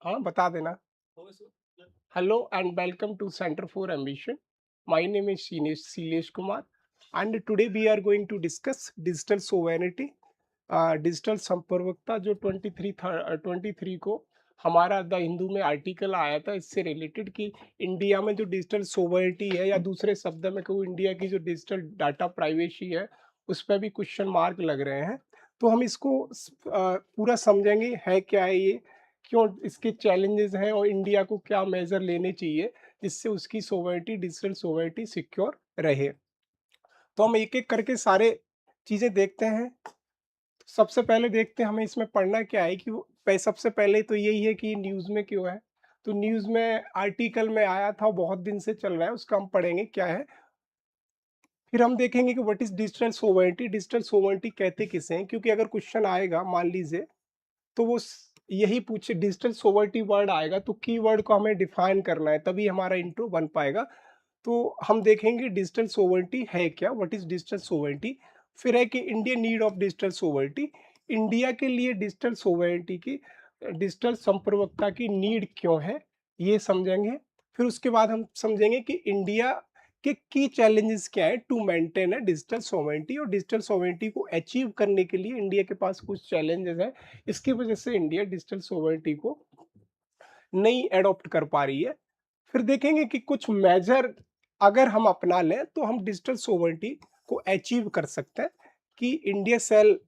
हाँ, बता देना। Hello and welcome to Center for Ambition. My name is Shilesh Kumar, and today we are going to discuss digital sovereignty. Digital संप्रभुता जो 23 को हमारा the Hindu में आर्टिकल आया था, इससे रिलेटेड कि इंडिया में जो डिजिटल सोवर्निटी है, या दूसरे शब्द में कहूँ इंडिया की जो डिजिटल डाटा प्राइवेसी है, उस पर भी क्वेश्चन मार्क लग रहे हैं। तो हम इसको पूरा समझेंगे है क्या है ये, क्यों इसके चैलेंजेस हैं और इंडिया को क्या मेजर लेने चाहिए जिससे उसकी सोवर्निटी, डिजिटल सोवर्निटी सिक्योर रहे। तो हम एक एक करके सारे चीजें देखते हैं। सबसे पहले देखते हैं हमें इसमें पढ़ना क्या है कि सबसे पहले तो यही है कि न्यूज़ में क्यों है। तो न्यूज़ में आर्टिकल में आया था, बहुत दिन से चल रहा है, उसका हम पढ़ेंगे क्या है। फिर हम देखेंगे कि what is digital sovereignty. Digital sovereignty कहते किसे हैं, क्योंकि अगर क्वेश्चन आएगा मान लीजिए तो वो यही पूछे डिजिटल सोवर्निटी वर्ड आएगा तो कीवर्ड को हमें डिफाइन करना है, तभी हमारा इंट्रो बन पाएगा। तो हम देखेंगे डिजिटल सोवर्निटी है क्या, व्हाट इज डिजिटल सोवर्निटी। फिर है कि Indian need of digital sovereignty, India के लिए डिजिटल सोवर्निटी की, डिजिटल संप्रभुता की नीड क्यों है, ये समझेंगे। फिर उसके बाद हम समझेंगे कि इंडिया के की चैलेंजेस क्या है टू मेंटेन है डिजिटल सोवर्निटी, और डिजिटल सोवर्निटी को अचीव करने के लिए इंडिया के पास कुछ चैलेंजेस है, इसकी वजह से इंडिया डिजिटल सोवर्निटी को नहीं एडॉप्ट कर पा रही है। फिर देखेंगे कि कुछ मेजर अगर हम अपना लें तो हम डिजिटल सोवर्निटी को अचीव कर सकते हैं, कि India shall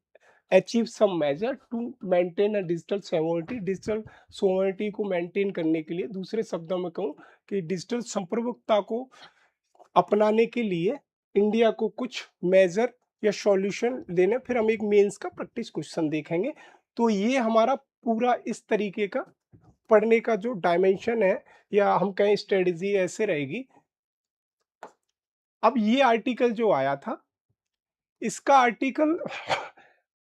achieve some measure to maintain a digital sovereignty. Digital sovereignty को मेंटेन करने के लिए, दूसरे शब्दों में कहूँ कि डिजिटल संप्रभुता को अपनाने के लिए इंडिया को कुछ मेजर या सॉल्यूशन देने। फिर हम एक मेंस का प्रैक्टिस क्वेश्चन देखेंगे। तो ये हमारा पूरा इस तरीके का पढ़ने का जो डायमेंशन है, या हम कहें स्ट्रेटजी, ऐसे रहेगी। अब ये आर्टिकल जो आया था, इसका आर्टिकल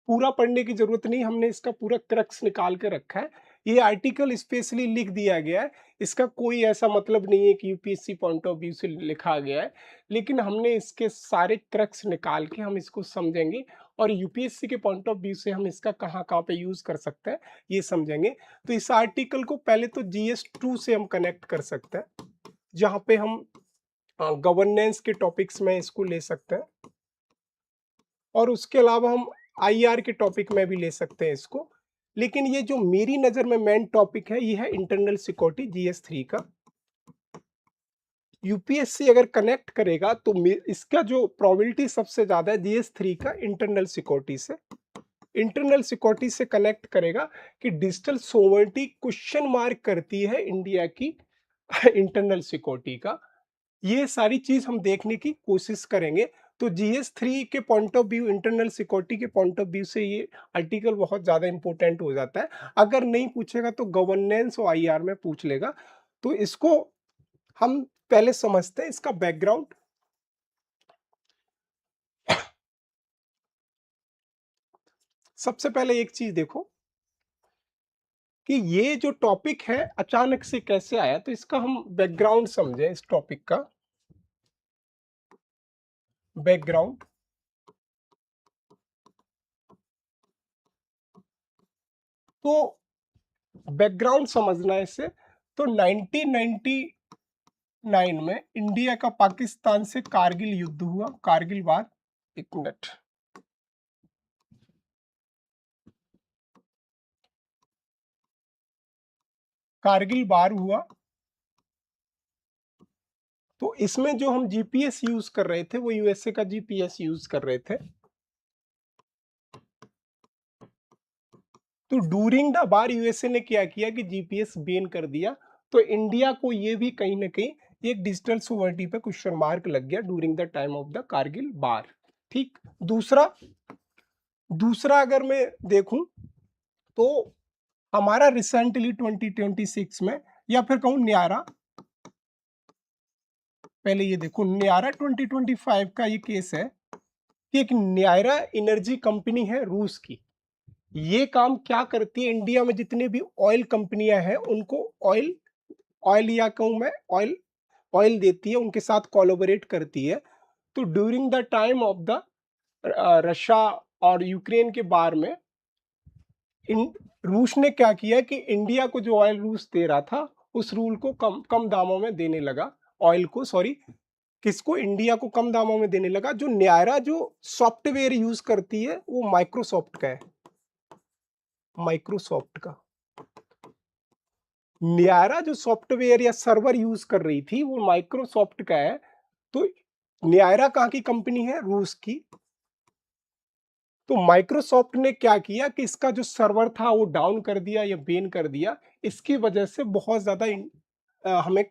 पूरा पढ़ने की जरूरत नहीं, हमने इसका पूरा क्रक्स निकाल के रखा है। ये आर्टिकल स्पेशली लिख दिया गया है, इसका कोई ऐसा मतलब नहीं है कि यूपीएससी पॉइंट ऑफ व्यू से लिखा गया है, लेकिन हमने इसके सारे क्रक्स निकाल के हम इसको समझेंगे, और यूपीएससी के पॉइंट ऑफ व्यू से हम इसका कहाँ कहाँ पे यूज कर सकते हैं ये समझेंगे। तो इस आर्टिकल को पहले तो जीएस 2 से हम कनेक्ट कर सकते हैं, जहाँ पे हम गवर्नेंस के टॉपिक्स में इसको ले सकते हैं, और उसके अलावा हम आईआर के टॉपिक में भी ले सकते हैं इसको। लेकिन ये जो मेरी नजर में मेन टॉपिक है, ये है इंटरनल सिक्योरिटी जीएस 3 का। यूपीएससी अगर कनेक्ट करेगा तो इसका जो प्रोबेबिलिटी सबसे ज्यादा है जीएस 3 का इंटरनल सिक्योरिटी से। इंटरनल सिक्योरिटी से कनेक्ट करेगा कि डिजिटल सोवर्निटी क्वेश्चन मार्क करती है इंडिया की इंटरनल सिक्योरिटी का। ये सारी चीज हम देखने की कोशिश करेंगे। तो जीएस 3 के point of view, internal security के पॉइंट ऑफ व्यू से ये आर्टिकल बहुत ज्यादा इंपॉर्टेंट हो जाता है। अगर नहीं पूछेगा तो गवर्नेंस और आईआर में पूछ लेगा। तो इसको हम पहले समझते हैं इसका बैकग्राउंड। सबसे पहले एक चीज देखो कि ये जो टॉपिक है अचानक से कैसे आया, तो इसका हम बैकग्राउंड समझे। इस टॉपिक का बैकग्राउंड, तो बैकग्राउंड समझना है इससे। तो 1999 में इंडिया का पाकिस्तान से कारगिल युद्ध हुआ, कारगिल वार। एक मिनट, कारगिल वार हुआ। तो इसमें जो हम जीपीएस यूज कर रहे थे वो यूएसए का जीपीएस यूज कर रहे थे। तो डूरिंग द वार यूएसए ने क्या किया कि जीपीएस बैन कर दिया। तो इंडिया को ये भी कहीं ना कहीं एक डिजिटल सोवर्निटी पे क्वेश्चन मार्क लग गया during the time of the Kargil war. ठीक। दूसरा दूसरा अगर मैं देखूं तो हमारा रिसेंटली 2026 में, या फिर कहूं न्यारा, पहले ये देखो न्यारा 2025 का ये केस है कि एक न्यारा एनर्जी कंपनी है रूस की। ये काम क्या करती है, इंडिया में जितने भी ऑयल कंपनियां हैं उनको ऑयल ऑयल या कहूं मैं ऑयल ऑयल देती है, उनके साथ कोलैबोरेट करती है। तो during the time of the Russia और यूक्रेन के बार में रूस ने क्या किया कि इंडिया को जो ऑयल रूस दे रहा था उस रूल को कम कम दामों में देने लगा, ऑयल को, सॉरी, किसको, इंडिया को कम दामों में देने लगा। जो न्यारा जो सॉफ्टवेयर यूज करती है वो माइक्रोसॉफ्ट का है, माइक्रोसॉफ्ट का। न्यारा जो सॉफ्टवेयर या सर्वर यूज कर रही थी वो माइक्रोसॉफ्ट का है। तो न्यारा कहाँ की कंपनी है, रूस की। तो माइक्रोसॉफ्ट ने क्या किया कि इसका जो सर्वर था वो डाउन कर दिया या बैन कर दिया। इसकी वजह से बहुत ज्यादा हमें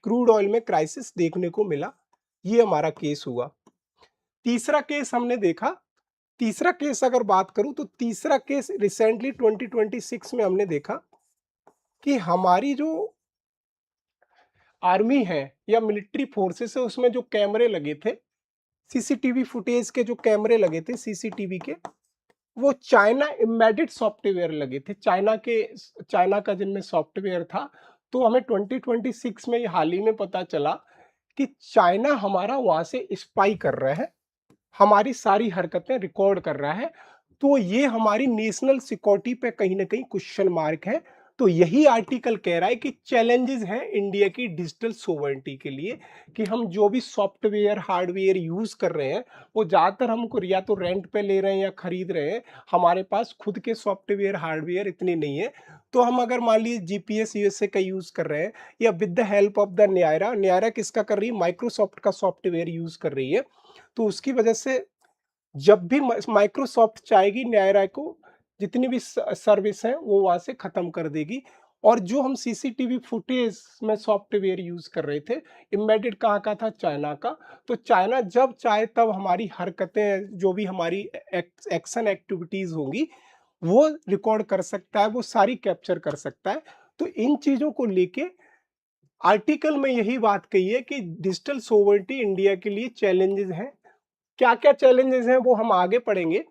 क्रूड ऑयल में क्राइसिस देखने को मिला। ये हमारा केस हुआ। तीसरा केस हमने देखा, तीसरा केस अगर बात करूं तो तीसरा केस रिसेंटली 2026 में हमने देखा कि हमारी जो आर्मी है या मिलिट्री फोर्सेस है उसमें जो कैमरे लगे थे, सीसीटीवी फुटेज के जो कैमरे लगे थे सीसीटीवी के, वो चाइना एम्बेडेड सॉफ्टवेयर लगे थे, चाइना का जिनमें सॉफ्टवेयर था। तो हमें 2026 में ये हाल ही में पता चला कि चाइना हमारा वहां से स्पाई कर रहा है, हमारी सारी हरकतें रिकॉर्ड कर रहा है। तो ये हमारी नेशनल सिक्योरिटी पे कहीं ना कहीं क्वेश्चन मार्क है। तो यही आर्टिकल कह रहा है कि चैलेंजेस हैं इंडिया की डिजिटल सोवरेनिटी के लिए, कि हम जो भी सॉफ्टवेयर हार्डवेयर यूज कर रहे हैं वो ज्यादातर हमको या तो रेंट पे ले रहे हैं या खरीद रहे हैं। हमारे पास खुद के सॉफ्टवेयर हार्डवेयर इतने नहीं है। तो हम अगर मान लीजिए जीपीएस यूएसए का यूज कर रहे हैं या with the help of the न्यारा, न्यारा किसका कर रही है, माइक्रोसॉफ्ट का सॉफ्टवेयर यूज कर रही है। तो उसकी वजह से जब भी माइक्रोसॉफ्ट चाहेगी न्यारा को जितनी भी सर्विस है वो वहां से खत्म कर देगी। और जो हम सीसीटीवी फुटेज में सॉफ्टवेयर यूज कर रहे थे, एम्बेडेड कहाँ का था, चाइना का। तो चाइना जब चाहे तब हमारी हरकतें, जो भी हमारी एक्शन एक्टिविटीज होंगी वो रिकॉर्ड कर सकता है, वो सारी कैप्चर कर सकता है। तो इन चीजों को लेके आर्टिकल में यही बात कही है कि डिजिटल सोवरेनिटी इंडिया के लिए चैलेंजेस हैं। क्या क्या चैलेंजेस हैं वो हम आगे पढ़ेंगे।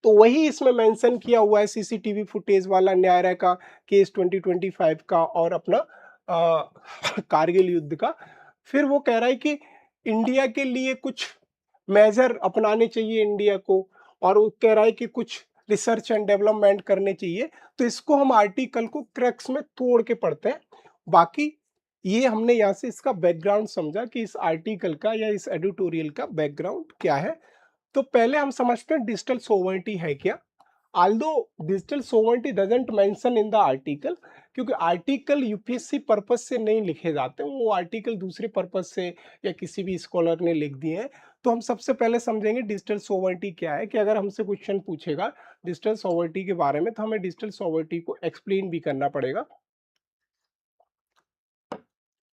तो वही इसमें मेंशन किया हुआ है सीसीटीवी फुटेज वाला, न्यायालय का केस 2025 का और अपना कारगिल युद्ध का। फिर वो कह रहा है कि इंडिया के लिए कुछ मेजर अपनाने चाहिए इंडिया को, और वो कह रहा है कि कुछ रिसर्च एंड डेवलपमेंट करने चाहिए। तो इसको हम आर्टिकल को क्रक्स में तोड़ के पढ़ते हैं। बाकी ये हमने यहाँ से इसका बैकग्राउंड समझा कि इस आर्टिकल का या इस एडिटोरियल का बैकग्राउंड क्या है। तो पहले हम समझते हैं डिजिटल सोवरेनिटी है क्या। Aldous digital sovereignty doesn't mention in the article, क्योंकि आर्टिकल यूपीएससी पर्पज से नहीं लिखे जाते, वो आर्टिकल दूसरे पर्पज से या किसी भी स्कॉलर ने लिख दिए हैं। तो हम सबसे पहले समझेंगे डिजिटल सोवरेनिटी क्या है, कि अगर हमसे क्वेश्चन पूछेगा डिजिटल सोवरेनिटी के बारे में तो हमें डिजिटल सोवरेनिटी को एक्सप्लेन भी करना पड़ेगा।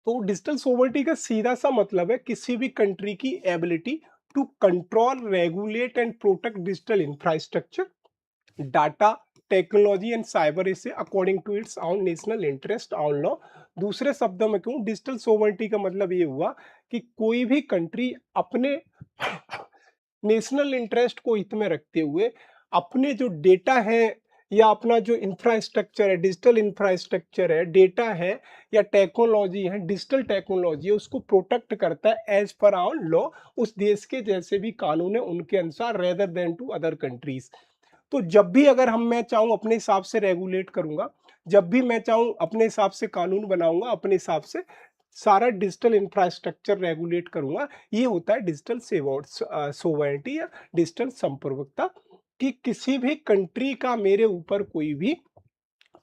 तो डिजिटल सोवरेनिटी का सीधा सा मतलब है किसी भी कंट्री की ability to control, regulate and protect digital infrastructure, data, technology and cyber इसे according to its own national interest own law. दूसरे शब्दों में कहूँ, डिजिटल सोवरेनिटी का मतलब ये हुआ कि कोई भी कंट्री अपने नेशनल इंटरेस्ट को हित में रखते हुए अपने जो डेटा है या अपना जो इंफ्रास्ट्रक्चर है, डिजिटल इंफ्रास्ट्रक्चर है, डेटा है या टेक्नोलॉजी है, डिजिटल टेक्नोलॉजी है, उसको प्रोटेक्ट करता है एज पर आवर लॉ, उस देश के जैसे भी कानून है उनके अनुसार, rather than to other countries. तो जब भी अगर मैं चाहूँ अपने हिसाब से रेगुलेट करूंगा, जब भी मैं चाहूँ अपने हिसाब से कानून बनाऊंगा, अपने हिसाब से सारा डिजिटल इंफ्रास्ट्रक्चर रेगुलेट करूंगा, ये होता है डिजिटल सोवरेनिटी या डिजिटल संप्रभुता। कि किसी भी कंट्री का मेरे ऊपर कोई भी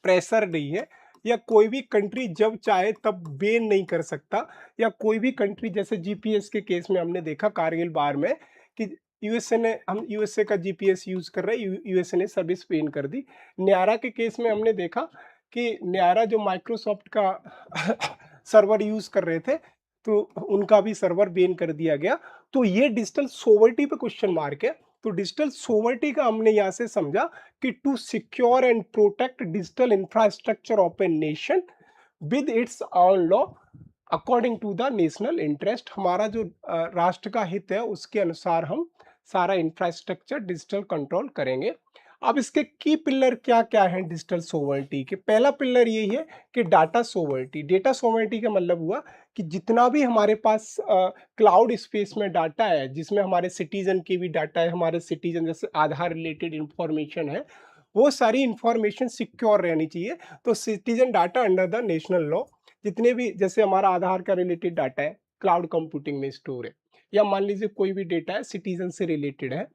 प्रेशर नहीं है, या कोई भी कंट्री जब चाहे तब बैन नहीं कर सकता, या कोई भी कंट्री, जैसे जीपीएस के केस में हमने देखा कारगिल बार में कि यूएसए ने, हम यूएसए का जीपीएस यूज कर रहे हैं, यूएसए ने सर्विस बैन कर दी। न्यारा के केस में हमने देखा कि न्यारा जो माइक्रोसॉफ्ट का सर्वर यूज कर रहे थे तो उनका भी सर्वर बैन कर दिया गया। तो ये डिजिटल सोवरेनिटी पे क्वेश्चन मार्क है। तो डिजिटल सोवरेनिटी का हमने यहाँ से समझा कि to secure and protect digital infrastructure of a nation with its own law according to the national interest. हमारा जो राष्ट्र का हित है उसके अनुसार हम सारा इंफ्रास्ट्रक्चर डिजिटल कंट्रोल करेंगे। अब इसके की पिलर क्या क्या है डिजिटल सोवरेनिटी के? पहला पिलर यही है कि डाटा सोवरेनिटी। डाटा सोवरेनिटी का मतलब हुआ कि जितना भी हमारे पास क्लाउड स्पेस में डाटा है, जिसमें हमारे सिटीजन की भी डाटा है, हमारे सिटीजन जैसे आधार रिलेटेड इंफॉर्मेशन है, वो सारी इंफॉर्मेशन सिक्योर रहनी चाहिए। तो citizen data under the national law, जितने भी जैसे हमारा आधार का रिलेटेड डाटा है क्लाउड कंप्यूटिंग में स्टोर है, या मान लीजिए कोई भी डेटा है सिटीजन से रिलेटेड है,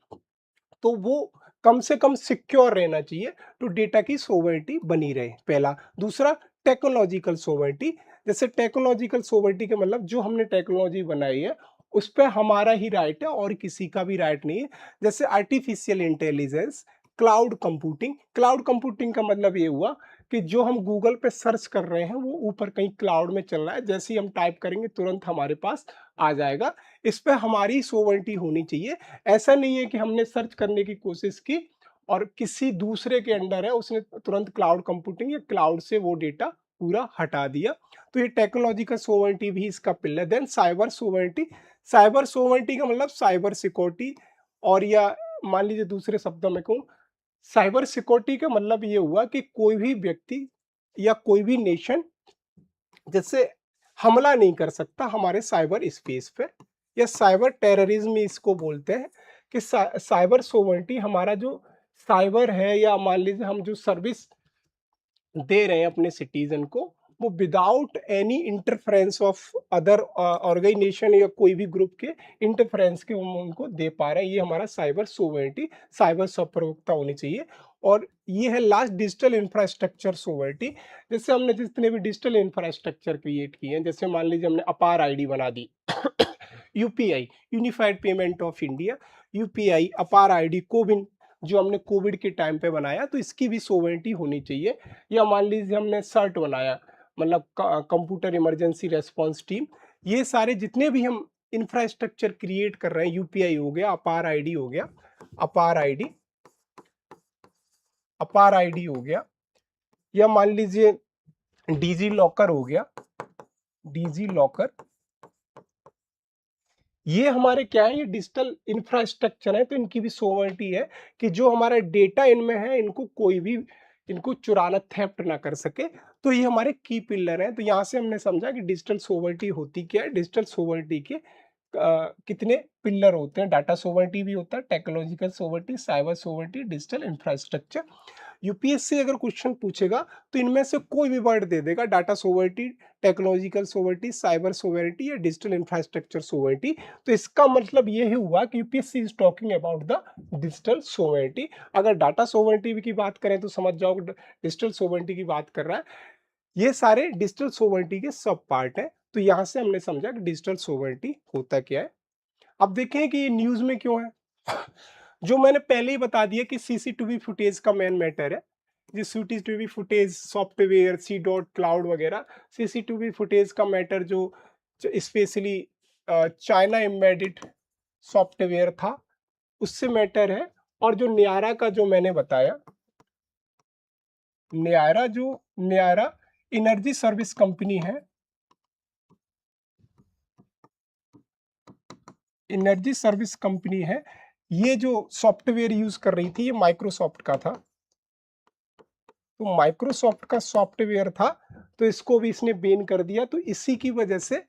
तो वो कम से कम सिक्योर रहना चाहिए, तो डेटा की सोवरेनिटी बनी रहे, पहला। दूसरा, टेक्नोलॉजिकल सोवरेनिटी। जैसे टेक्नोलॉजिकल सोवरेनिटी का मतलब जो हमने टेक्नोलॉजी बनाई है उस पर हमारा ही राइट है और किसी का भी राइट नहीं है। जैसे artificial intelligence, cloud computing. Cloud computing का मतलब ये हुआ कि जो हम गूगल पे सर्च कर रहे हैं वो ऊपर कहीं क्लाउड में चल रहा है, जैसे ही हम टाइप करेंगे तुरंत हमारे पास आ जाएगा। इस पे हमारी सोवरेनिटी होनी चाहिए। ऐसा नहीं है कि हमने सर्च करने की कोशिश की और किसी दूसरे के अंडर है, उसने तुरंत क्लाउड कंप्यूटिंग या क्लाउड से वो डेटा पूरा हटा दिया। तो ये टेक्नोलॉजिकल सोवरेनिटी भी इसका pillar. Then cyber sovereignty. Cyber sovereignty का मतलब साइबर सिक्योरिटी, और या मान लीजिए दूसरे शब्दों में कहूँ, साइबर सिक्योरिटी का मतलब ये हुआ कि कोई भी व्यक्ति या कोई भी नेशन जैसे हमला नहीं कर सकता हमारे साइबर स्पेस पे, या साइबर टेररिज्म इसको बोलते हैं। कि साइबर सोवरेनिटी, हमारा जो साइबर है या मान लीजिए हम जो सर्विस दे रहे हैं अपने सिटीजन को, वो without any interference of other organisation या कोई भी ग्रुप के इंटरफेरेंस के हम उनको दे पा रहे हैं, ये हमारा साइबर सोवरेनिटी, साइबर संप्रभुता होनी चाहिए। और ये है लास्ट, डिजिटल इंफ्रास्ट्रक्चर सोवरेनिटी। जैसे हमने जितने भी डिजिटल इंफ्रास्ट्रक्चर क्रिएट किए हैं, जैसे मान लीजिए हमने अपार आईडी बना दी, UPI, unified payment of India, UPI, APAAR ID, CoWIN, जो हमने कोविड के टाइम पे बनाया, तो इसकी भी सोवरेनिटी होनी चाहिए। या मान लीजिए हमने सर्ट बनाया, मतलब कंप्यूटर इमरजेंसी रेस्पॉन्स टीम। ये सारे जितने भी हम इंफ्रास्ट्रक्चर क्रिएट कर रहे हैं, यूपीआई हो गया, अपार आईडी हो गया, अपार आईडी, अपार आईडी हो गया, या मान लीजिए डीजी लॉकर हो गया, डीजी लॉकर, ये हमारे क्या है, ये डिजिटल इंफ्रास्ट्रक्चर है। तो इनकी भी सोवरेनिटी है कि जो हमारा डेटा इनमें है, इनको कोई भी इनको चुराना, थेफ्ट ना कर सके। तो ये हमारे की पिलर हैं। तो यहाँ से हमने समझा कि डिजिटल सोवरेनिटी होती क्या है। डिजिटल सोवरेनिटी के कितने पिलर होते हैं। डाटा सोवरेनिटी भी होता है, technological sovereignty, cyber sovereignty, digital infrastructure. UPSC अगर क्वेश्चन पूछेगा तो इनमें से कोई भी वर्ड दे देगा, data sovereignty, technological sovereignty, cyber sovereignty या डिजिटल इंफ्रास्ट्रक्चर सोवरेनिटी। तो इसका मतलब ये ही हुआ कि UPSC is talking about the digital sovereignty. अगर डाटा सोवरेनिटी की बात करें तो समझ जाओ डिजिटल सोवरेनिटी की बात कर रहा है। ये सारे डिजिटल सोवरेनिटी के सब पार्ट हैं। तो यहां से हमने समझा कि डिजिटल सोवरेनिटी होता क्या है। अब देखें कि ये न्यूज में क्यों है। जो मैंने पहले ही बता दिया कि सीसीटीवी फुटेज का मेन मैटर है। ये CCTV footage software, C dot cloud वगैरह, सीसीटीवी फुटेज का मैटर जो स्पेशली चाइना एम्बेडेड सॉफ्टवेयर था उससे मैटर है। और जो न्यारा का जो मैंने बताया, न्यारा एनर्जी सर्विस कंपनी है, एनर्जी सर्विस कंपनी है। ये जो सॉफ्टवेयर यूज कर रही थी ये माइक्रोसॉफ्ट का था। तो माइक्रोसॉफ्ट का सॉफ्टवेयर था, तो इसको भी इसने बैन कर दिया। तो इसी की वजह से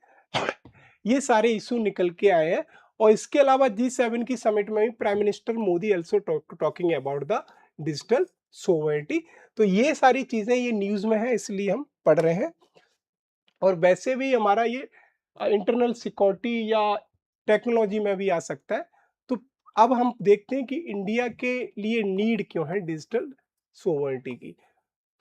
ये सारे इशू निकल के आए हैं। और इसके अलावा G7 की समिट में भी prime minister Modi also talking about the digital sovereignty. तो ये सारी चीजें ये न्यूज में है, इसलिए हम पढ़ रहे हैं। और वैसे भी हमारा ये इंटरनल सिक्योरिटी या टेक्नोलॉजी में भी आ सकता है। तो अब हम देखते हैं कि इंडिया के लिए नीड क्यों है डिजिटल सोवरेनिटी की।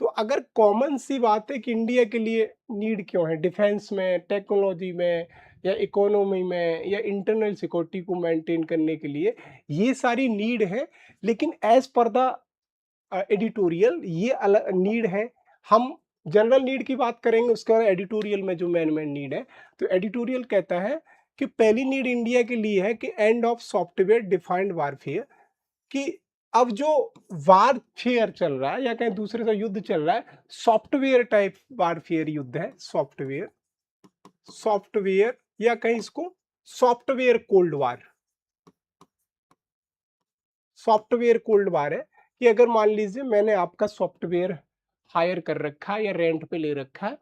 तो अगर कॉमन सी बात है कि इंडिया के लिए नीड क्यों है डिफेंस में, टेक्नोलॉजी में, या इकोनॉमी में, या इंटरनल सिक्योरिटी को मेंटेन करने के लिए, ये सारी नीड है। लेकिन एज पर द एडिटोरियल ये अलग नीड है। हम जनरल नीड की बात करेंगे, उसके बाद एडिटोरियल में जो मेन मेन नीड है। तो एडिटोरियल कहता है कि पहली नीड इंडिया के लिए है कि end of software defined warfare. कि अब जो वारफेयर चल रहा है या कहीं दूसरे से युद्ध चल रहा है, सॉफ्टवेयर टाइप वारफेयर युद्ध है। सॉफ्टवेयर, सॉफ्टवेयर, या कहीं इसको सॉफ्टवेयर कोल्ड वार, सॉफ्टवेयर कोल्ड वार है। कि अगर मान लीजिए मैंने आपका सॉफ्टवेयर हायर कर रखा है या रेंट पे ले रखा है,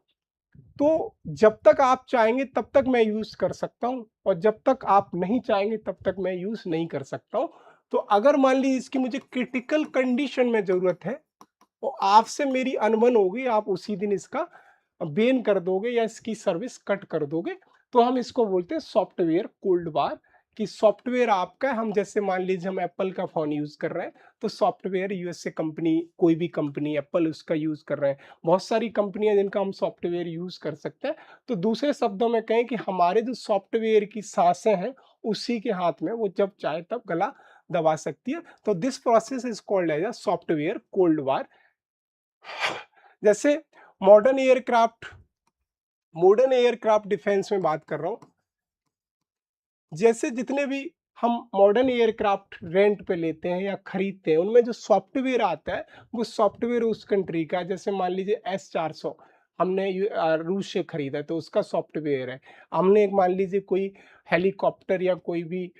तो जब तक आप चाहेंगे तब तक मैं यूज़ कर सकता हूँ और जब तक आप नहीं चाहेंगे तब तक मैं यूज़ नहीं कर सकता हूँ। तो अगर मान लीजिए इसकी मुझे क्रिटिकल कंडीशन में ज़रूरत है और आपसे मेरी अनबन हो गई, आप उसी दिन इसका बैन कर दोगे या इसकी सर्विस कट कर दोगे, तो हम इसको बोलते हैं सॉफ्टवेयर कोल्ड वार। कि सॉफ्टवेयर आपका है, हम जैसे मान लीजिए हम एप्पल का फ़ोन यूज़ कर रहे हैं, तो सॉफ्टवेयर यूएसए कंपनी, कोई भी कंपनी, एप्पल उसका यूज़ कर रहे हैं। बहुत सारी कंपनियाँ जिनका हम सॉफ्टवेयर यूज़ कर सकते हैं। तो दूसरे शब्दों में कहें कि हमारे जो सॉफ्टवेयर की साँसें हैं, उसी के हाथ में, वो जब चाहे तब गला दबा सकती है। तो this process is called as a software cold war. जैसे modern aircraft modern aircraft defence में बात कर रहा हूँ। जैसे जितने भी हम मॉडर्न एयरक्राफ्ट रेंट पे लेते हैं या खरीदते हैं, उनमें जो सॉफ्टवेयर आता है, वो सॉफ्टवेयर उस कंट्री का, जैसे मान लीजिए S400 हमने रूस से खरीदा है, तो उसका सॉफ्टवेयर है। हमने एक मान लीजिए कोई हेलीकॉप्टर या कोई भी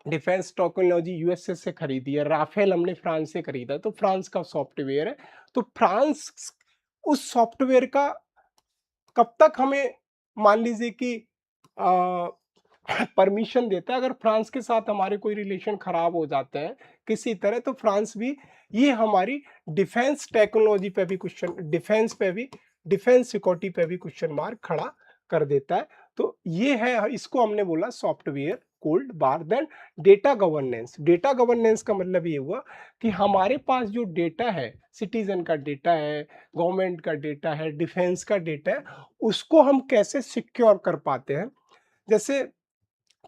डिफेंस टेक्नोलॉजी यूएसए से खरीदी है, राफेल हमने फ्रांस से खरीदा है, तो फ्रांस का सॉफ्टवेयर है। तो फ्रांस उस सॉफ्टवेयर का कब तक हमें मान लीजिए कि परमिशन देता है, अगर फ्रांस के साथ हमारे कोई रिलेशन खराब हो जाते हैं किसी तरह, तो फ्रांस भी ये हमारी डिफेंस टेक्नोलॉजी पे भी क्वेश्चन, डिफेंस सिक्योरिटी पे भी क्वेश्चन मार्क खड़ा कर देता है। तो ये है, इसको हमने बोला software cold war. Then data governance का मतलब ये हुआ कि हमारे पास जो डेटा है, सिटीजन का डेटा है, गवर्नमेंट का डेटा है, डिफेंस का डेटा है, उसको हम कैसे सिक्योर कर पाते हैं। जैसे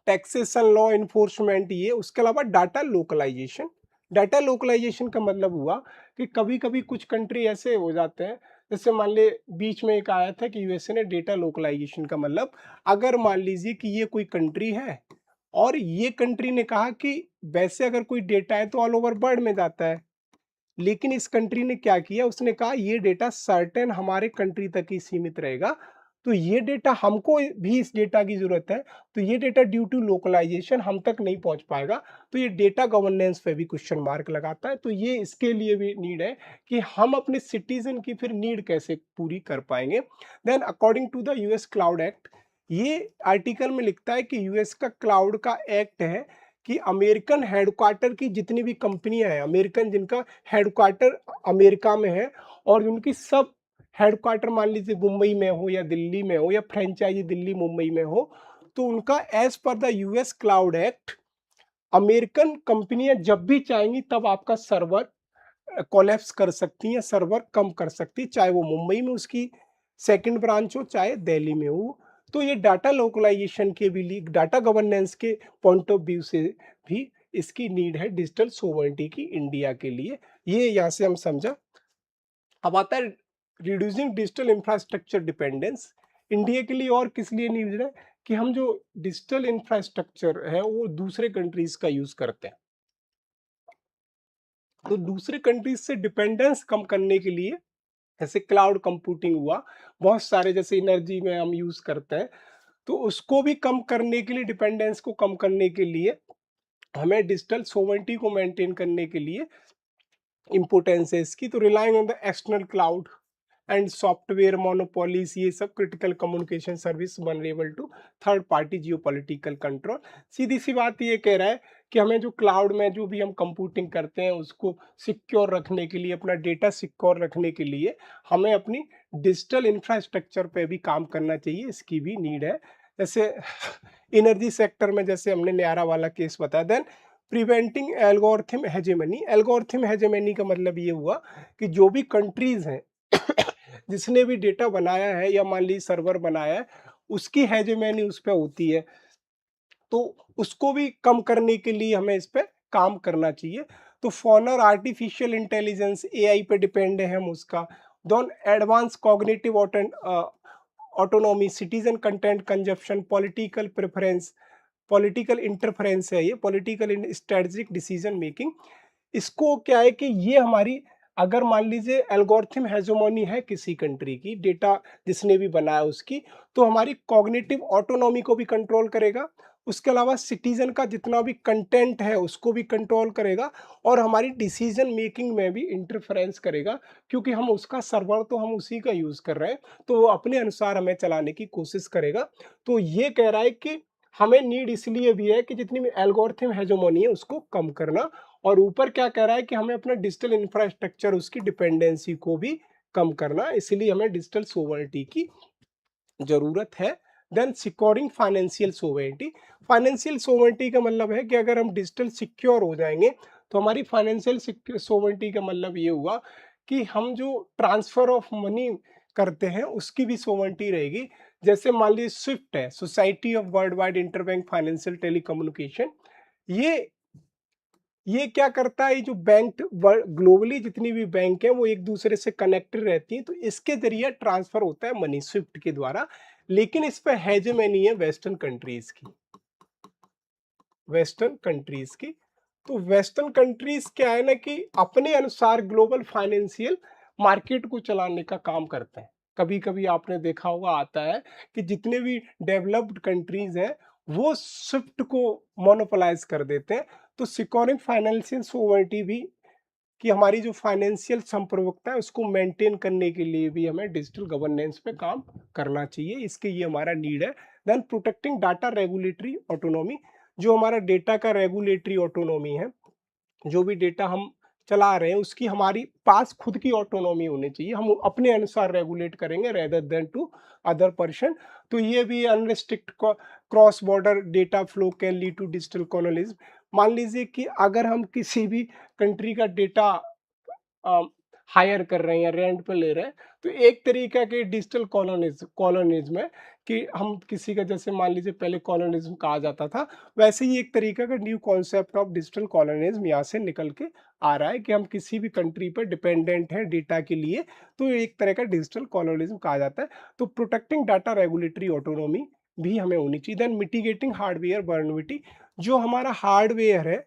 टैक्सेशन, लॉ इन्फोर्समेंट, ये, उसके अलावा डाटा लोकलाइजेशन का मतलब हुआ कि कभी कभी कुछ कंट्री ऐसे हो जाते हैं, जैसे मान ले बीच में एक आया था कि यूएसए ने डेटा लोकलाइजेशन का मतलब, अगर मान लीजिए कि ये कोई कंट्री है और ये कंट्री ने कहा कि वैसे अगर कोई डेटा है तो ऑल ओवर वर्ल्ड में जाता है, लेकिन इस कंट्री ने क्या किया, उसने कहा ये डेटा सर्टेन हमारे कंट्री तक ही सीमित रहेगा, तो ये डेटा हमको भी इस डेटा की जरूरत है, तो ये डेटा ड्यू टू लोकलाइजेशन हम तक नहीं पहुंच पाएगा। तो ये डेटा गवर्नेंस पे भी क्वेश्चन मार्क लगाता है। तो ये इसके लिए भी नीड है कि हम अपने सिटीजन की फिर नीड कैसे पूरी कर पाएंगे। Then according to the US cloud act, ये आर्टिकल में लिखता है कि यूएस का क्लाउड का एक्ट है कि अमेरिकन हेडक्वार्टर की जितनी भी कंपनियां हैं, अमेरिकन जिनका हेडक्वार्टर अमेरिका में है और उनकी सब हेडक्वार्टर मान लीजिए मुंबई में हो या दिल्ली में हो या फ्रेंचाइजी दिल्ली मुंबई में हो, तो उनका as per the US cloud act, American कंपनियां जब भी चाहेंगी तब आपका सर्वर कोलैप्स कर सकती हैं, सर्वर कम कर सकती है, चाहे वो मुंबई में उसकी सेकंड ब्रांच हो, चाहे दिल्ली में हो। तो ये डाटा लोकलाइजेशन के भी लिए, डाटा गवर्नेंस के पॉइंट ऑफ व्यू से भी इसकी नीड है डिजिटल सोवरेनिटी की इंडिया के लिए। ये यहाँ से हम समझा। अब आता है reducing digital infrastructure dependence. India के लिए और किस लिए नीड है कि हम जो डिजिटल इंफ्रास्ट्रक्चर है वो दूसरे कंट्रीज का यूज करते हैं, तो दूसरे कंट्रीज से डिपेंडेंस कम करने के लिए, जैसे क्लाउड कंप्यूटिंग हुआ, बहुत सारे जैसे एनर्जी में हम यूज करते हैं, तो उसको भी कम करने के लिए, डिपेंडेंस को कम करने के लिए, हमें डिजिटल सोवरेनिटी को मेंटेन करने के लिए इंपोर्टेंस है इसकी। तो relying on the external cloud and software monopolies, ये सब critical communication service vulnerable to third party geopolitical control. सीधी सी बात ये कह रहा है कि हमें जो क्लाउड में जो भी हम कंप्यूटिंग करते हैं उसको सिक्योर रखने के लिए, अपना डेटा सिक्योर रखने के लिए हमें अपनी डिजिटल इंफ्रास्ट्रक्चर पे भी काम करना चाहिए, इसकी भी नीड है। जैसे एनर्जी सेक्टर में जैसे हमने न्यारा वाला केस बताया। Then preventing algorithm hegemony. Algorithm hegemony का मतलब ये हुआ कि जो भी कंट्रीज हैं जिसने भी डेटा बनाया है या मान लीजिए सर्वर बनाया है, उसकी हेजेमनी उस पर होती है, तो उसको भी कम करने के लिए हमें इस पे काम करना चाहिए। तो फॉनर आर्टिफिशियल इंटेलिजेंस, एआई पे डिपेंड है हम उसका। Then advance cognitive autonomy, citizen content consumption, political interference है, ये पॉलिटिकल स्ट्रेटेजिक डिसीजन मेकिंग। इसको क्या है कि ये हमारी, अगर मान लीजिए एल्गोरिथम हेजेमोनी है किसी कंट्री की, डेटा जिसने भी बनाया उसकी, तो हमारी कॉग्निटिव ऑटोनॉमी को भी कंट्रोल करेगा उसके अलावा सिटीजन का जितना भी कंटेंट है उसको भी कंट्रोल करेगा और हमारी डिसीजन मेकिंग में भी इंटरफेरेंस करेगा, क्योंकि हम उसका सर्वर तो हम उसी का यूज कर रहे हैं, तो वो अपने अनुसार हमें चलाने की कोशिश करेगा। तो ये कह रहा है कि हमें नीड इसलिए भी है कि जितनी भी एल्गोरिथम हेजेमोनी है उसको कम करना, और ऊपर क्या कह रहा है कि हमें अपना डिजिटल इंफ्रास्ट्रक्चर उसकी डिपेंडेंसी को भी कम करना, इसलिए हमें डिजिटल सोवरेनिटी की जरूरत है। Then securing financial sovereignty, financial sovereignty का मतलब है कि अगर हम डिजिटल सिक्योर हो जाएंगे तो हमारी फाइनेंशियल सोवरेनिटी का मतलब ये हुआ कि हम जो ट्रांसफर ऑफ मनी करते हैं उसकी भी सोवरेनिटी रहेगी। जैसे मान लीजिए स्विफ्ट है, society of world wide interbank financial telecommunication, ये ये क्या करता है, ये जो बैंक ग्लोबली जितनी भी बैंक है वो एक दूसरे से कनेक्टेड रहती हैं, तो इसके जरिए ट्रांसफर होता है मनी स्विफ्ट के द्वारा। लेकिन इस पर हेजेमनी है वेस्टर्न कंट्रीज की, वेस्टर्न कंट्रीज की। तो वेस्टर्न कंट्रीज क्या है ना कि अपने अनुसार ग्लोबल फाइनेंशियल मार्केट को चलाने का काम करते हैं। कभी कभी आपने देखा होगा आता है कि जितने भी डेवलप्ड कंट्रीज हैं वो स्विफ्ट को मोनोपोलाइज कर देते हैं। तो सिक्योरिंग फाइनेंशियल सोवरेनिटी भी, कि हमारी जो फाइनेंशियल संप्रभुता है उसको मेंटेन करने के लिए भी हमें डिजिटल गवर्नेंस पे काम करना चाहिए, इसके ये हमारा नीड है। Then protecting data regulatory autonomy, जो हमारा डेटा का रेगुलेटरी ऑटोनॉमी है, जो भी डेटा हम चला रहे हैं उसकी हमारी पास खुद की ऑटोनॉमी होनी चाहिए, हम अपने अनुसार रेगुलेट करेंगे rather than to other person. तो ये भी unrestricted cross border data flow can lead to digital colonialism. मान लीजिए कि अगर हम किसी भी कंट्री का डेटा हायर कर रहे हैं या रेंट पे ले रहे हैं, तो एक तरीका के डिजिटल कॉलोनिज्म है कि हम किसी का, जैसे मान लीजिए पहले कॉलोनिज्म कहा जाता था, वैसे ही एक तरीका का new concept of digital colonialism यहाँ से निकल के आ रहा है कि हम किसी भी कंट्री पर डिपेंडेंट है डेटा के लिए, तो एक तरह का डिजिटल कॉलोनिज्म कहा जाता है। तो प्रोटेक्टिंग डाटा रेगुलेटरी ऑटोनॉमी भी हमें होनी चाहिए। देन मिटिगेटिंग हार्डवेयर वर्नविटी, जो हमारा हार्डवेयर है,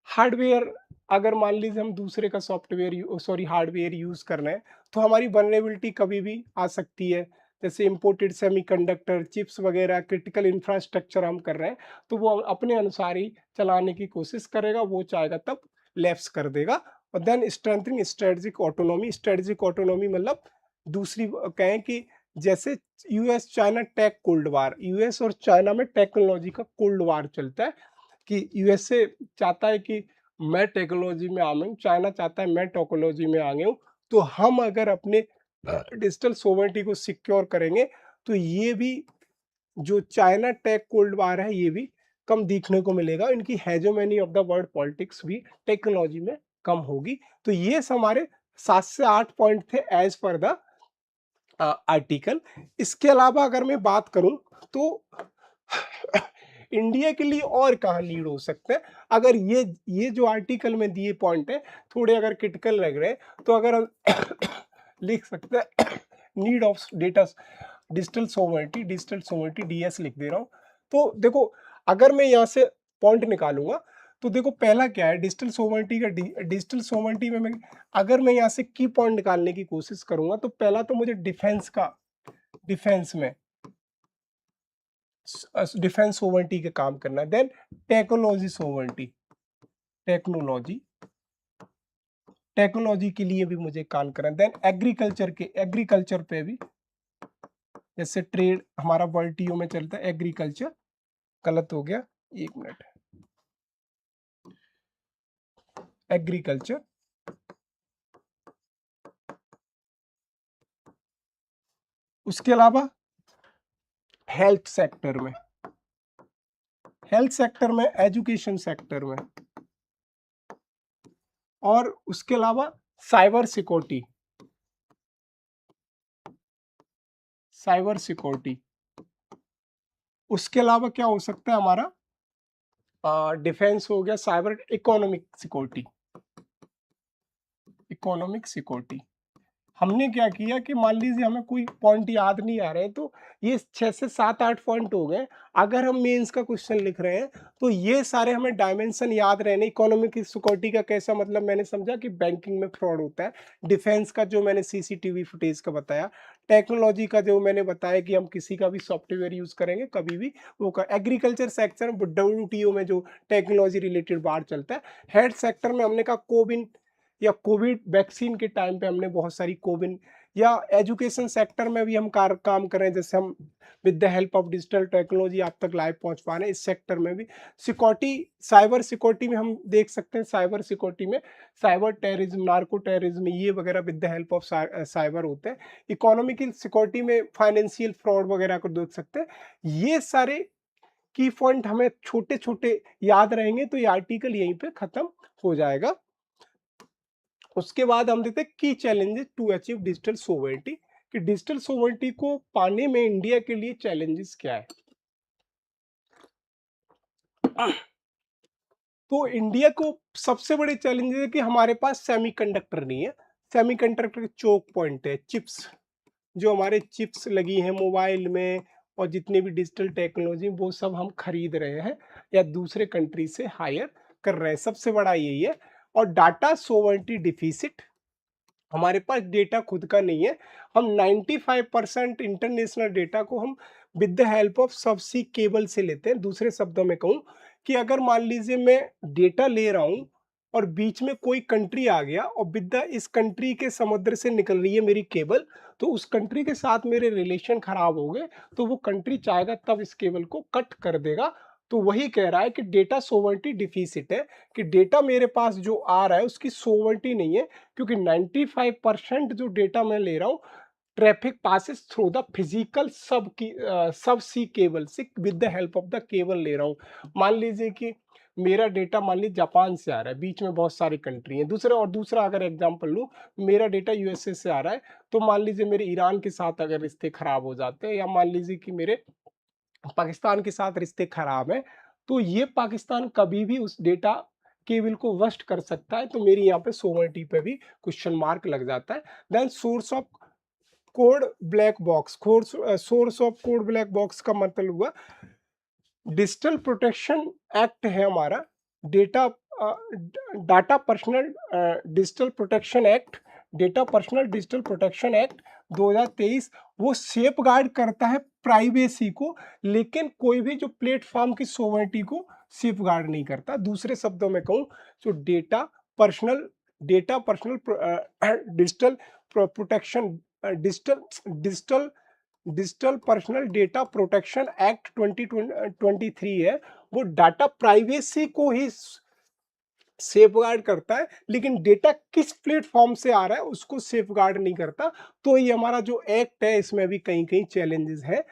हार्डवेयर अगर मान लीजिए हम दूसरे का सॉफ्टवेयर हार्डवेयर यूज कर रहे हैं, तो हमारी वल्नरेबिलिटी कभी भी आ सकती है। जैसे इंपोर्टेड सेमीकंडक्टर चिप्स वगैरह क्रिटिकल इंफ्रास्ट्रक्चर हम कर रहे हैं, तो वो अपने अनुसार ही चलाने की कोशिश करेगा, वो चाहेगा तब लैप्स कर देगा। और then strengthening strategic autonomy, strategic autonomy मतलब दूसरी कहें कि जैसे US China tech cold war, US और चाइना में टेक्नोलॉजी का कोल्ड वार चलता है कि यूएसए चाहता है कि मैं टेक्नोलॉजी में आ गया हूँ, चाइना चाहता है मैं टेक्नोलॉजी में आ गया हूँ। तो हम अगर अपने डिजिटल सोवरेनिटी को सिक्योर करेंगे तो ये भी जो चाइना टेक कोल्ड वार है ये भी कम देखने को मिलेगा, इनकी hegemony of the world politics भी टेक्नोलॉजी में कम होगी। तो ये हमारे 7 से 8 पॉइंट थे एज पर द आर्टिकल। इसके अलावा अगर मैं बात करूं तो इंडिया के लिए और कहाँ लीड हो सकते हैं, अगर ये जो आर्टिकल में दिए पॉइंट है थोड़े अगर क्रिटिकल लग रहे हैं, तो अगर हम लिख सकते हैं need of data digital sovereignty DS लिख दे रहा हूँ। तो देखो अगर मैं यहाँ से पॉइंट निकालूंगा तो देखो पहला क्या है डिजिटल सोवरेनिटी का, डिजिटल सोवरेनिटी में मैं अगर मैं यहाँ से की पॉइंट निकालने की कोशिश करूंगा तो पहला तो मुझे डिफेंस में डिफेंस सोवरेनिटी के काम करना है। Then technology sovereignty, technology technology के लिए भी मुझे काम करना है। देन एग्रीकल्चर पे भी, जैसे ट्रेड हमारा वर्ल्ड टीओ में चलता है एग्रीकल्चर, गलत हो गया 1 मिनट, एग्रीकल्चर। उसके अलावा हेल्थ सेक्टर में, एजुकेशन सेक्टर में, और उसके अलावा साइबर सिक्योरिटी, उसके अलावा क्या हो सकता है हमारा डिफेंस हो गया, साइबर इकोनॉमिक सिक्योरिटी, हमने क्या किया कि मान लीजिए हमें कोई पॉइंट याद नहीं आ रहे हैं, तो ये 6 से 7-8 पॉइंट हो गए। अगर हम मेंस का क्वेश्चन लिख रहे हैं तो ये सारे हमें डायमेंशन याद रहने। इकोनॉमिक सिक्योरिटी का कैसा मतलब मैंने समझा कि बैंकिंग में फ्रॉड होता है। डिफेंस का जो मैंने सीसीटीवी फुटेज का बताया। टेक्नोलॉजी का जो मैंने बताया कि हम किसी का भी सॉफ्टवेयर यूज करेंगे कभी भी वो का। एग्रीकल्चर सेक्टर में WTO में जो टेक्नोलॉजी रिलेटेड बात चलता है। हेल्थ सेक्टर में हमने कहा कोविन या कोविड वैक्सीन के टाइम पे हमने बहुत सारी कोविन, या एजुकेशन सेक्टर में भी हम काम कर रहे हैं, जैसे हम with the help of digital technology आप तक लाइव पहुंच पा रहे हैं। इस सेक्टर में भी सिक्योरिटी, साइबर सिक्योरिटी में हम देख सकते हैं। साइबर सिक्योरिटी में साइबर टेररिज्म, नार्को टेररिज्म, ये वगैरह with the help of cyber होते हैं। इकोनॉमिकल सिक्योरिटी में फाइनेंशियल फ्रॉड वगैरह को देख सकते हैं। ये सारे की पॉइंट हमें छोटे छोटे याद रहेंगे तो ये आर्टिकल यहीं पे खत्म हो जाएगा। उसके बाद हम देखते हैं की challenges to achieve digital sovereignty, कि डिजिटल सोवरेनिटी को पाने में इंडिया के लिए चैलेंजेस क्या है। तो इंडिया को सबसे बड़े चैलेंजेस है कि हमारे पास सेमीकंडक्टर नहीं है। सेमीकंडक्टर के चोक पॉइंट है चिप्स, जो हमारे चिप्स लगी हैं मोबाइल में और जितने भी डिजिटल टेक्नोलॉजी वो सब हम खरीद रहे हैं या दूसरे कंट्री से हायर कर रहे हैं, सबसे बड़ा यही है। और डाटा सोवरेनिटी डिफिसिट, हमारे पास डेटा खुद का नहीं है। हम 95% इंटरनेशनल डेटा को हम with the help of subsea cable से लेते हैं। दूसरे शब्दों में कहूँ कि अगर मान लीजिए मैं डेटा ले रहा हूँ और बीच में कोई कंट्री आ गया और विद द इस कंट्री के समुद्र से निकल रही है मेरी केबल, तो उस कंट्री के साथ मेरे रिलेशन खराब हो गए तो वो कंट्री चाहेगा तब इस केबल को कट कर देगा। तो वही कह रहा है कि डेटा सोवरेनिटी डिफिसिट है, कि डेटा मेरे पास जो आ रहा है उसकी सोवरेनिटी नहीं है, क्योंकि 95% जो डेटा मैं ले रहा हूँ traffic passes through the physical सब सी केबल से with the help of the cable ले रहा हूँ। मान लीजिए कि मेरा डेटा मान लीजिए जापान से आ रहा है, बीच में बहुत सारी कंट्री है। दूसरा अगर एग्जांपल लूँ, मेरा डेटा यूएसए से आ रहा है, तो मान लीजिए मेरे ईरान के साथ अगर रिश्ते खराब हो जाते हैं, या मान लीजिए कि मेरे पाकिस्तान के साथ रिश्ते खराब हैं, तो ये पाकिस्तान कभी भी उस डेटा केबल को वस्ट कर सकता है। तो मेरी यहाँ पे सोवरेनिटी पे भी क्वेश्चन मार्क लग जाता है। Then source of code black box, source of code black box का मतलब हुआ डिजिटल प्रोटेक्शन एक्ट है हमारा, data data personal digital protection act, data personal digital protection act 2023, वो सेफ गार्ड करता है प्राइवेसी को, लेकिन कोई भी जो प्लेटफॉर्म की सोवरेनिटी को सेफ गार्ड नहीं करता। दूसरे शब्दों में कहूँ तो data personal digital protection, digital digital digital personal data protection act 2023 है, वो डाटा प्राइवेसी को ही सेफगार्ड करता है, लेकिन डेटा किस प्लेटफॉर्म से आ रहा है उसको सेफगार्ड नहीं करता। तो ये हमारा जो एक्ट है इसमें भी कहीं कहीं चैलेंजेस है।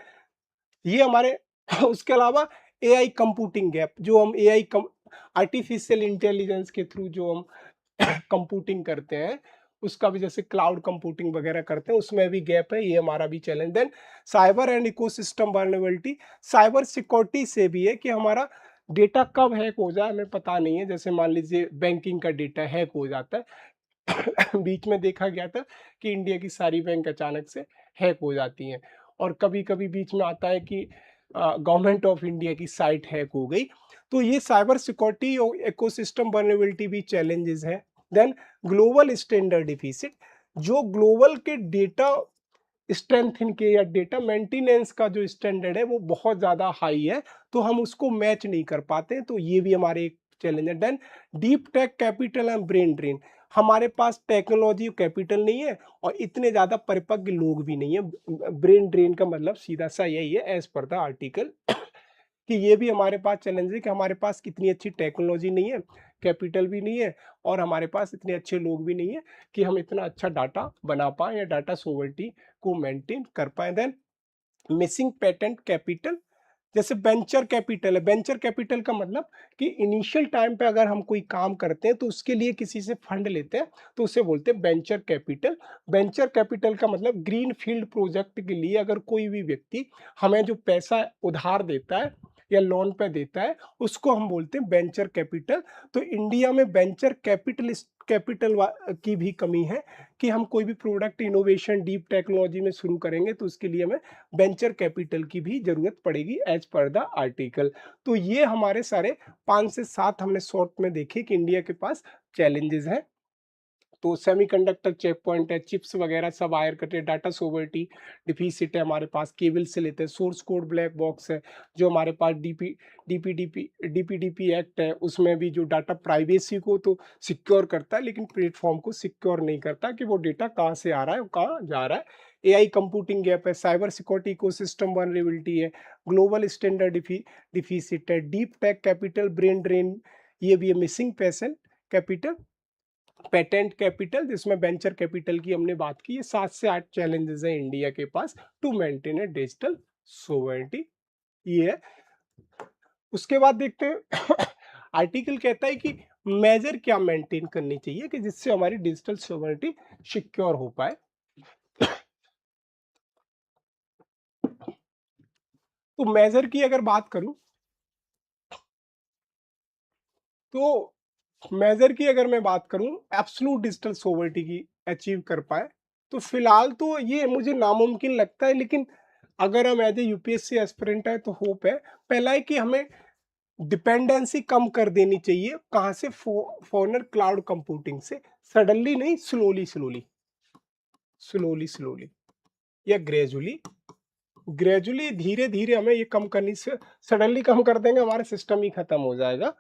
ये हमारे उसके अलावा एआई कंप्यूटिंग गैप, जो हम एआई आर्टिफिशियल इंटेलिजेंस के थ्रू जो हम कंप्यूटिंग करते हैं, उसका भी जैसे क्लाउड कंप्यूटिंग वगैरह करते हैं, उसमें भी गैप है, ये हमारा भी challenge. Then cyber and ecosystem vulnerability, cyber security से भी है कि हमारा डेटा कब हैक हो जाए हमें पता नहीं है। जैसे मान लीजिए बैंकिंग का डेटा हैक हो जाता है बीच में देखा गया था कि इंडिया की सारी बैंक अचानक से हैक हो जाती हैं, और कभी कभी बीच में आता है कि गवर्नमेंट ऑफ इंडिया की साइट हैक हो गई। तो ये साइबर सिक्योरिटी और इकोसिस्टम वल्नरेबिलिटी भी चैलेंजेस हैं। देन ग्लोबल स्टैंडर्ड डिफिसिट, जो ग्लोबल के डेटा स्ट्रेंथ के या डेटा मेंटेनेंस का जो स्टैंडर्ड है वो बहुत ज़्यादा हाई है, तो हम उसको मैच नहीं कर पाते, तो ये भी हमारे एक चैलेंज है। Then deep tech capital and brain drain, हमारे पास टेक्नोलॉजी कैपिटल नहीं है और इतने ज़्यादा परिपक्व लोग भी नहीं है। ब्रेन ड्रेन का मतलब सीधा सा यही है एज पर द आर्टिकल कि ये भी हमारे पास चैलेंज है कि हमारे पास कितनी अच्छी टेक्नोलॉजी नहीं है, कैपिटल भी नहीं है, और हमारे पास इतने अच्छे लोग भी नहीं है कि हम इतना अच्छा डाटा बना पाएँ या डाटा सोवरेनिटी को मेंटेन कर पाएँ। देन मिसिंग पेटेंट कैपिटल, जैसे वेंचर कैपिटल है। वेंचर कैपिटल का मतलब कि इनिशियल टाइम पे अगर हम कोई काम करते हैं तो उसके लिए किसी से फंड लेते हैं, तो उसे बोलते हैं वेंचर कैपिटल। वेंचर कैपिटल का मतलब ग्रीन फील्ड प्रोजेक्ट के लिए अगर कोई भी व्यक्ति हमें जो पैसा उधार देता है या लोन पे देता है, उसको हम बोलते हैं वेंचर कैपिटल। तो इंडिया में वेंचर कैपिटल की भी कमी है कि हम कोई भी प्रोडक्ट इनोवेशन डीप टेक्नोलॉजी में शुरू करेंगे तो उसके लिए हमें वेंचर कैपिटल की भी जरूरत पड़ेगी एज पर द आर्टिकल। तो ये हमारे सारे 5 से 7 हमने शॉर्ट में देखे कि इंडिया के पास चैलेंजेस हैं। तो सेमीकंडक्टर चेक पॉइंट है, चिप्स वगैरह सब आयर करते, डाटा सोवर्टी डिफिसिट है हमारे पास, केबल से लेते हैं, सोर्स कोड ब्लैक बॉक्स है, जो हमारे पास डीपीडीपी एक्ट है, उसमें भी जो डाटा प्राइवेसी को तो सिक्योर करता है लेकिन प्लेटफॉर्म को सिक्योर नहीं करता कि वो डेटा कहाँ से आ रहा है और कहाँ जा रहा है। एआई कंप्यूटिंग गैप है, साइबर सिक्योरिटी इकोसिस्टम वनरेबिलिटी है, ग्लोबल स्टैंडर्ड डिफिसिट है, deep tech capital brain drain, ये भी है, missing passion capital, patent capital, जिसमें वेंचर कैपिटल की हमने बात की। ये 7 से 8 चैलेंजेस हैं इंडिया के पास to maintain a digital sovereignty. ये है। उसके बाद देखते हैं आर्टिकल कहता है कि मेजर क्या मेंटेन करनी चाहिए कि जिससे हमारी डिजिटल सोवरेनिटी सिक्योर हो पाए। तो मेजर की अगर बात करूं तो मेजर की अगर मैं बात करूं एब्सोल्यूट डिजिटल सोवरेनिटी की अचीव कर पाए, तो फिलहाल तो ये मुझे नामुमकिन लगता है, लेकिन अगर हम एज ए यूपीएससी एस्पिरेंट है तो होप है। पहला है कि हमें डिपेंडेंसी कम कर देनी चाहिए, कहां से, फॉरनर क्लाउड कंप्यूटिंग से। सडनली नहीं, स्लोली स्लोली, स्लोली स्लोली या ग्रेजुअली, ग्रेजुअली धीरे धीरे हमें ये कम करनी से, सडनली कम कर देंगे हमारा सिस्टम ही खत्म हो जाएगा।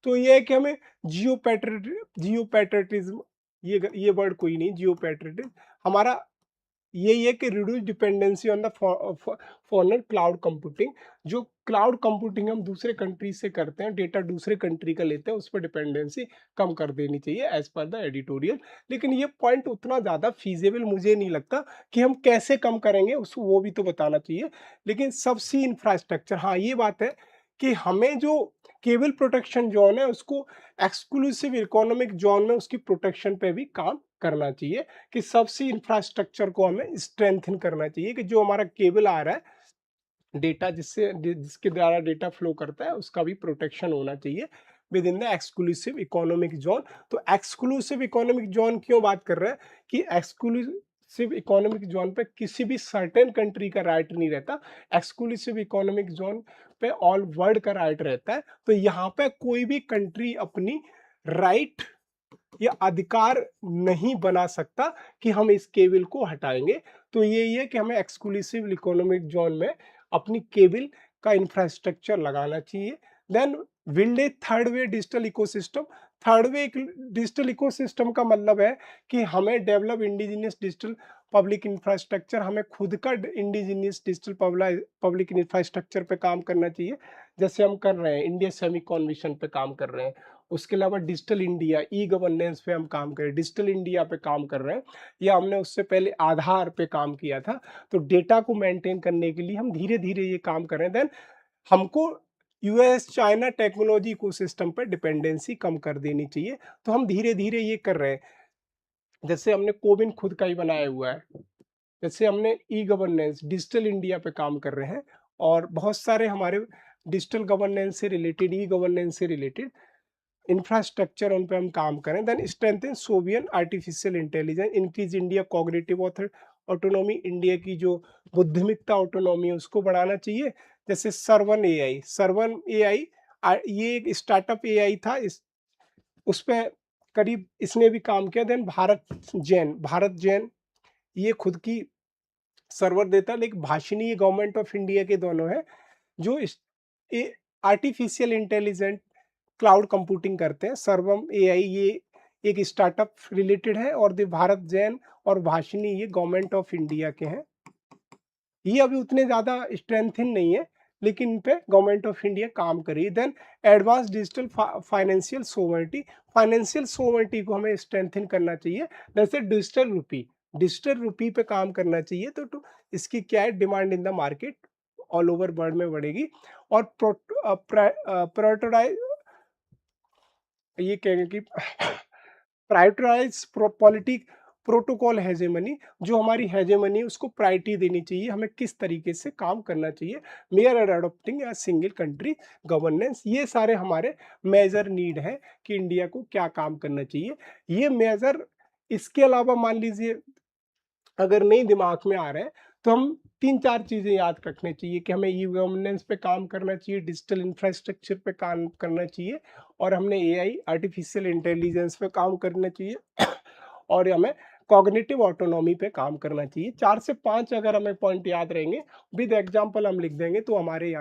तो ये है कि हमें जियो पैट्रियटिज्म, ये वर्ड कोई नहीं, जियो पैट्रियटिज्म हमारा यही है कि reduce dependency on the foreigner cloud computing. जो क्लाउड कंप्यूटिंग हम दूसरे कंट्री से करते हैं, डेटा दूसरे कंट्री का लेते हैं, उस पर डिपेंडेंसी कम कर देनी चाहिए एज पर द एडिटोरियल। लेकिन ये पॉइंट उतना ज़्यादा फीजेबल मुझे नहीं लगता कि हम कैसे कम करेंगे, उसको वो भी तो बताना चाहिए। लेकिन सबसी इंफ्रास्ट्रक्चर, हाँ ये बात है कि हमें जो केबल प्रोटेक्शन जोन है उसको एक्सक्लूसिव इकोनॉमिक जोन में उसकी प्रोटेक्शन पे भी काम करना चाहिए, कि सबसे इंफ्रास्ट्रक्चर को हमें स्ट्रेंथन करना चाहिए कि जो हमारा केबल आ रहा है, डेटा जिसके द्वारा डेटा फ्लो करता है, उसका भी प्रोटेक्शन होना चाहिए with in the exclusive economic zone. तो एक्सक्लूसिव इकोनॉमिक जोन क्यों बात कर रहे हैं कि एक्सक्लूसिव इकोनॉमिक जोन पे किसी भी सर्टेन कंट्री का राइट नहीं रहता, एक्सक्लूसिव इकोनॉमिक जोन पे ऑल वर्ल्ड का राइट रहता है। तो यहाँ पे कोई भी कंट्री अपनी राइट या अधिकार नहीं बना सकता कि हम इस केबल को हटाएंगे। तो यही है कि हमें एक्सक्लूसिव इकोनॉमिक जोन में अपनी केबल का इंफ्रास्ट्रक्चर लगाना चाहिए। Then build a third way digital ecosystem. Third way digital ecosystem का मतलब है कि हमें develop indigenous digital public infrastructure, हमें खुद का इंडिजिनियस डिजिटल पब्लिक इंफ्रास्ट्रक्चर पे काम करना चाहिए, जैसे हम कर रहे हैं, इंडिया सेमीकॉन मिशन पे काम कर रहे हैं। उसके अलावा डिजिटल इंडिया ई गवर्नेंस पे हम काम कर रहे हैं, डिजिटल इंडिया पे काम कर रहे हैं, या हमने उससे पहले आधार पे काम किया था। तो डेटा को मेंटेन करने के लिए हम धीरे धीरे ये काम कर रहे हैं। देन हमको यूएस चाइना टेक्नोलॉजी इकोसिस्टम पर डिपेंडेंसी कम कर देनी चाहिए। तो हम धीरे धीरे ये कर रहे हैं, जैसे हमने कोविन खुद का ही बनाया हुआ है, जैसे हमने ई गवर्नेंस डिजिटल इंडिया पे काम कर रहे हैं, और बहुत सारे हमारे डिजिटल गवर्नेंस से रिलेटेड, ई गवर्नेंस से रिलेटेड इंफ्रास्ट्रक्चर उन पे हम काम करें। Then strengthen sovereign artificial intelligence, increase India cognitive autonomy, India की जो बुद्धिमिकता ऑटोनॉमी है उसको बढ़ाना चाहिए। जैसे सर्वन एआई, ये एक स्टार्टअप एआई था, इस उस पे करीब इसने भी काम किया। देन भारत जैन ये खुद की सर्वर देता है, लेकिन भाषिनी ये गवर्नमेंट ऑफ इंडिया के दोनों है, जो इस आर्टिफिशियल इंटेलिजेंट क्लाउड कंप्यूटिंग करते हैं। सर्वम एआई ये एक स्टार्टअप रिलेटेड है, और द भारत जैन और भाषिनी ये गवर्नमेंट ऑफ इंडिया के हैं। ये अभी उतने ज्यादा स्ट्रेंथिन नहीं है, लेकिन इन पे गवर्नमेंट ऑफ इंडिया काम कर रही है। Then advance digital financial sovereignty को हमें स्ट्रेंथिन करना चाहिए, जैसे डिजिटल रूपी पे काम करना चाहिए। तो इसकी क्या है, demand in the market all over world में बढ़ेगी। और प्रायोरिटाइज, ये कहेंगे कि प्रायोरिटाइज प्रोटोकॉल हेजेमनी, जो हमारी हेजेमनी है उसको प्रायोरिटी देनी चाहिए, हमें किस तरीके से काम करना चाहिए, mayor adopting a single country governance, ये सारे हमारे मेजर नीड है कि इंडिया को क्या काम करना चाहिए। ये मेजर, इसके अलावा मान लीजिए अगर नहीं दिमाग में आ रहा है तो हम 3-4 चीज़ें याद रखनी चाहिए कि हमें ई गवर्नेंस पे काम करना चाहिए, डिजिटल इंफ्रास्ट्रक्चर पे काम करना चाहिए, और हमने एआई आर्टिफिशियल इंटेलिजेंस पे काम करना चाहिए और हमें कॉग्निटिव ऑटोनॉमी पे काम करना चाहिए। 4 से 5 अगर हमें पॉइंट याद रहेंगे, विद एग्जांपल हम लिख देंगे तो हमारे यहाँ